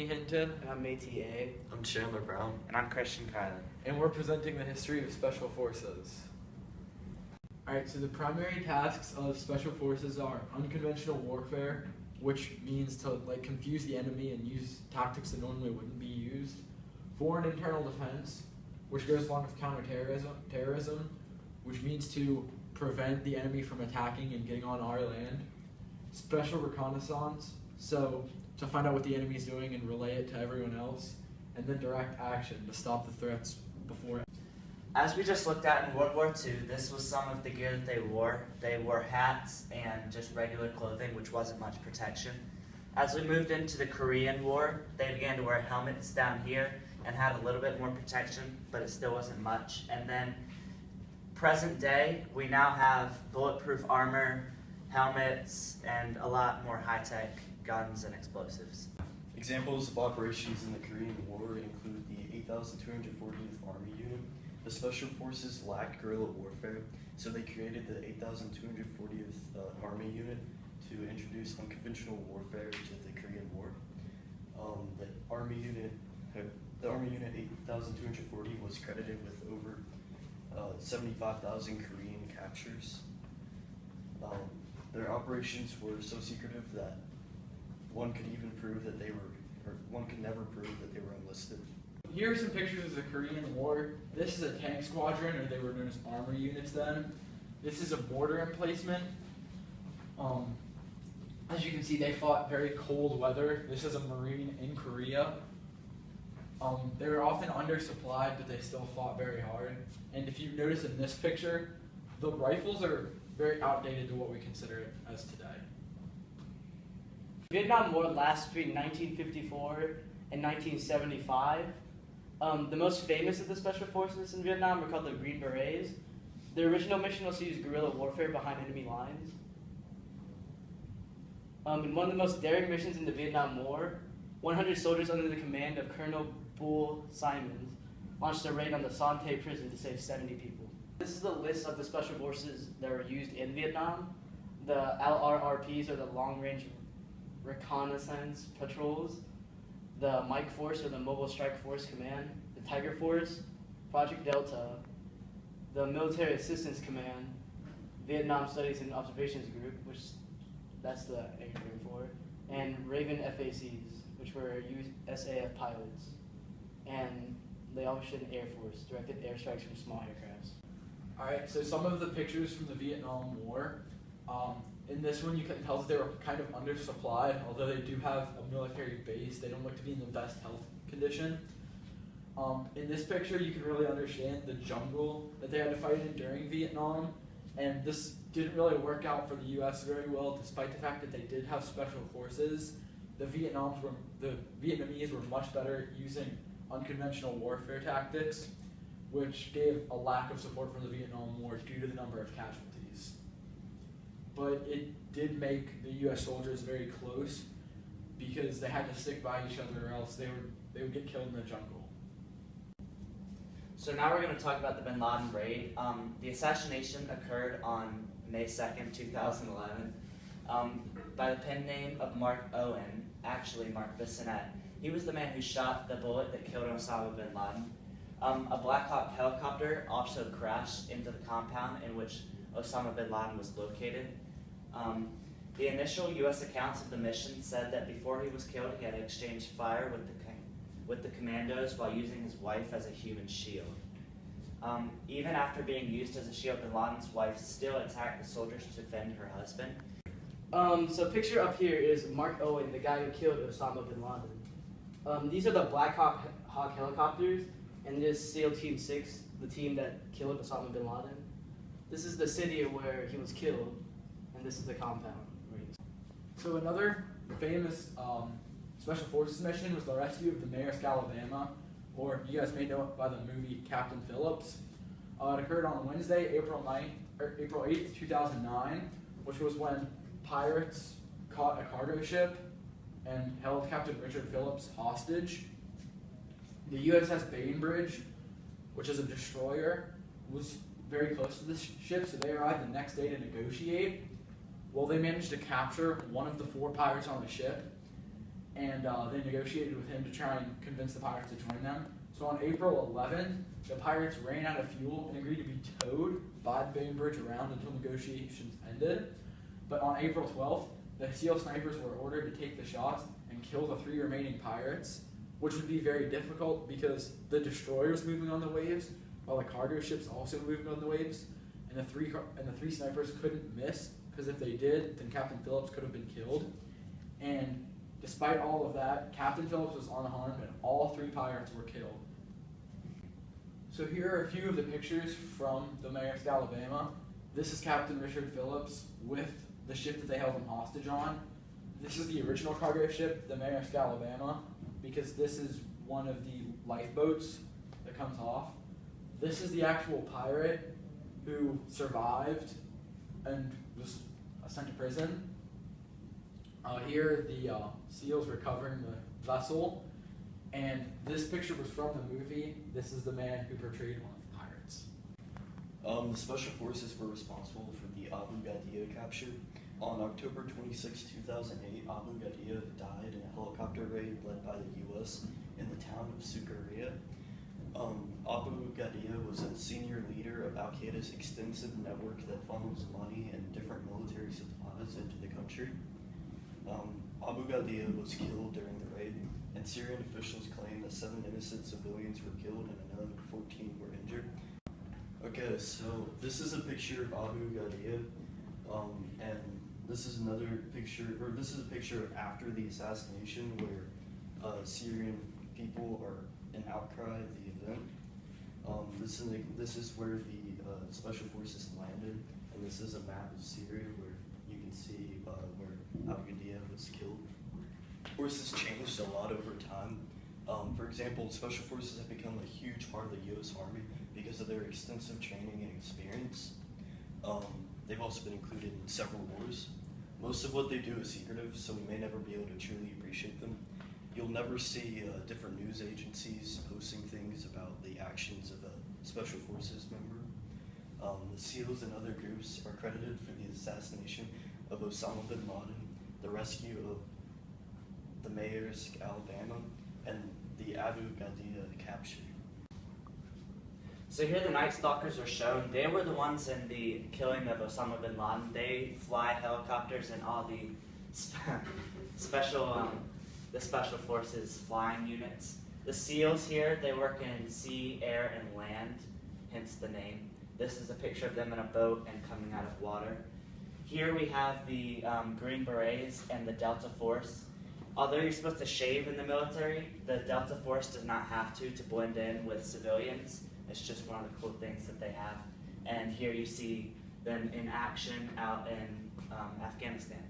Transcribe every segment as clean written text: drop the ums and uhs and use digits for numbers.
Hinton. And I'm Maytee. I'm Chandler Brown. And I'm Kiley. And we're presenting the history of Special Forces. Alright, so the primary tasks of Special Forces are unconventional warfare, which means to confuse the enemy and use tactics that normally wouldn't be used. Foreign internal defense, which goes along with counterterrorism, which means to prevent the enemy from attacking and getting on our land. Special reconnaissance, so to find out what the enemy is doing and relay it to everyone else. And then direct action, to stop the threats before. As we just looked at in World War II, this was some of the gear that they wore. They wore hats and just regular clothing, which wasn't much protection. As we moved into the Korean War, they began to wear helmets down here and had a little bit more protection, but it still wasn't much. And then present day, we now have bulletproof armor, helmets, and a lot more high-tech guns and explosives. Examples of operations in the Korean War include the 8,240th Army Unit. The Special Forces lacked guerrilla warfare, so they created the 8,240th Army Unit to introduce unconventional warfare to the Korean War. The Army Unit 8,240 was credited with over 75,000 Korean captures. Their operations were so secretive that one could never prove that they were enlisted. Here are some pictures of the Korean War. This is a tank squadron, or they were known as armor units then. This is a mortar emplacement. As you can see, they fought very cold weather. This is a Marine in Korea. They were often undersupplied, but they still fought very hard. And if you notice in this picture, the rifles are very outdated to what we consider it as today. The Vietnam War lasted between 1954 and 1975. The most famous of the special forces in Vietnam were called the Green Berets. Their original mission was to use guerrilla warfare behind enemy lines. In one of the most daring missions in the Vietnam War, 100 soldiers under the command of Colonel Bull Simons launched a raid on the Son Tay prison to save 70 people. This is the list of the special forces that were used in Vietnam. The LRRPs, or the Long Range Reconnaissance Patrols, the Mike Force, or the Mobile Strike Force Command, the Tiger Force, Project Delta, the Military Assistance Command, Vietnam Studies and Observations Group, which that's the acronym for, and Raven FACs, which were SAF pilots. And they all shoot an Air Force, directed airstrikes from small aircrafts. Alright, so some of the pictures from the Vietnam War. In this one, you can tell that they were kind of undersupplied. Although they do have a military base, they don't look to be in the best health condition. In this picture, you can really understand the jungle that they had to fight in during Vietnam. And this didn't really work out for the U.S. very well, despite the fact that they did have special forces. The Vietnamese were much better using unconventional warfare tactics, which gave a lack of support from the Vietnam War due to the number of casualties. But it did make the U.S. soldiers very close because they had to stick by each other or else they would get killed in the jungle. So now we're going to talk about the Bin Laden raid. The assassination occurred on May 2nd, 2011, by the pen name of Mark Owen, actually Mark Bissonette. He was the man who shot the bullet that killed Osama bin Laden. A Black Hawk helicopter also crashed into the compound in which Osama bin Laden was located. The initial U.S. accounts of the mission said that before he was killed, he had exchanged fire with the commandos while using his wife as a human shield. Even after being used as a shield, bin Laden's wife still attacked the soldiers to defend her husband. So picture up here is Mark Owen, the guy who killed Osama bin Laden. These are the Black Hawk helicopters, and this is SEAL Team 6, the team that killed Osama bin Laden. This is the city where he was killed, and this is the compound. So another famous Special Forces mission was the rescue of the Maersk Alabama, or you guys may know it by the movie Captain Phillips. It occurred on Wednesday, April 8th, 2009, which was when pirates caught a cargo ship and held Captain Richard Phillips hostage. The USS Bainbridge, which is a destroyer, was very close to this ship, so they arrived the next day to negotiate. Well, they managed to capture one of the 4 pirates on the ship, and they negotiated with him to try and convince the pirates to join them. So on April 11th, the pirates ran out of fuel and agreed to be towed by the Bainbridge around until negotiations ended. But on April 12th, the SEAL snipers were ordered to take the shots and kill the 3 remaining pirates, which would be very difficult because the destroyer was moving on the waves, while the cargo ships also moving on the waves, and the three snipers couldn't miss, because if they did, then Captain Phillips could have been killed. And despite all of that, Captain Phillips was unharmed, and all 3 pirates were killed. So here are a few of the pictures from the Maersk Alabama. This is Captain Richard Phillips with the ship that they held him hostage on. This is the original cargo ship, the Maersk Alabama, because this is one of the lifeboats that comes off. This is the actual pirate who survived and was sent to prison. Here the SEALs recovering the vessel, and this picture was from the movie. This is the man who portrayed one of the pirates. The Special Forces were responsible for the Abu Ghadia capture. On October 26, 2008, Abu Ghadia died in a helicopter raid led by the U.S. in the town of Sukaria. Abu Ghadia was a senior leader of Al-Qaeda's extensive network that funnels money and different military supplies into the country. Abu Ghadia was killed during the raid, and Syrian officials claim that 7 innocent civilians were killed and another 14 were injured. Okay, so this is a picture of Abu Ghadia, and this is another picture, or this is a picture of after the assassination where Syrian people are in outcry of the event. This is where the Special Forces landed, and this is a map of Syria where you can see where Abu Ghadia was killed. Forces changed a lot over time. For example, Special Forces have become a huge part of the U.S. Army because of their extensive training and experience. They've also been included in several wars. Most of what they do is secretive, so we may never be able to truly appreciate them. You'll never see different news agencies posting things about the actions of a Special Forces member. The SEALs and other groups are credited for the assassination of Osama bin Laden, the rescue of the Maersk Alabama, and the Abu Ghadia capture. So here the Night Stalkers are shown. They were the ones in the killing of Osama bin Laden. They fly helicopters and all the special forces flying units. The SEALs here, they work in sea, air, and land, hence the name. This is a picture of them in a boat and coming out of water. Here we have the Green Berets and the Delta Force. Although you're supposed to shave in the military, the Delta Force does not have to blend in with civilians. It's just one of the cool things that they have. And here you see them in action out in Afghanistan.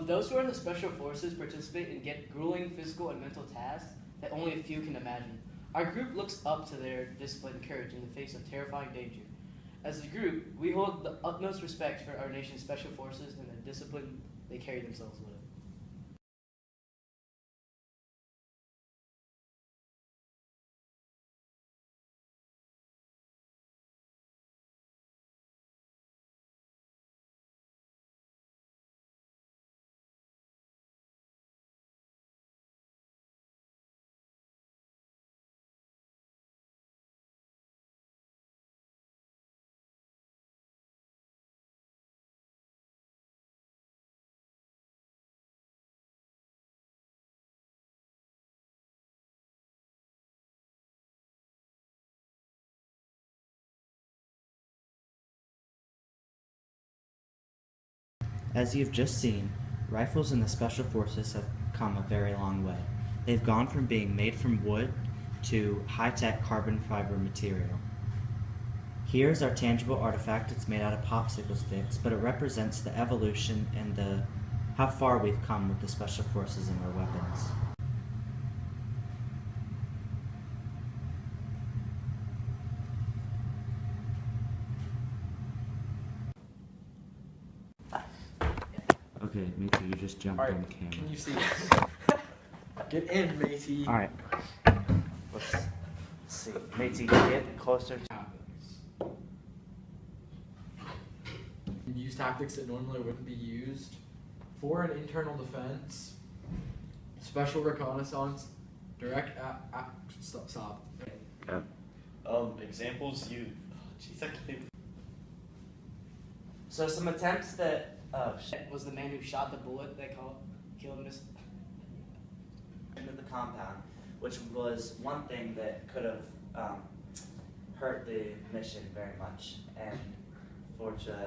Those who are in the Special Forces participate and get grueling physical and mental tasks that only a few can imagine. Our group looks up to their discipline and courage in the face of terrifying danger. As a group, we hold the utmost respect for our nation's Special Forces and the discipline they carry themselves with. As you've just seen, rifles in the Special Forces have come a very long way. They've gone from being made from wood to high-tech carbon fiber material. Here's our tangible artifact. It's made out of popsicle sticks, but it represents the evolution and how far we've come with the Special Forces and their weapons. Okay, Maytee, you just jumped on the camera. Can you see this? Get in, Maytee. Alright. Let's see. Maytee, get closer. Use tactics that normally wouldn't be used for an internal defense. special reconnaissance, direct stop. Examples you. Jeez, I can't. So some attempts that Was the man who shot the bullet they killed Miss. into the compound, which was one thing that could have hurt the mission very much, and fortunately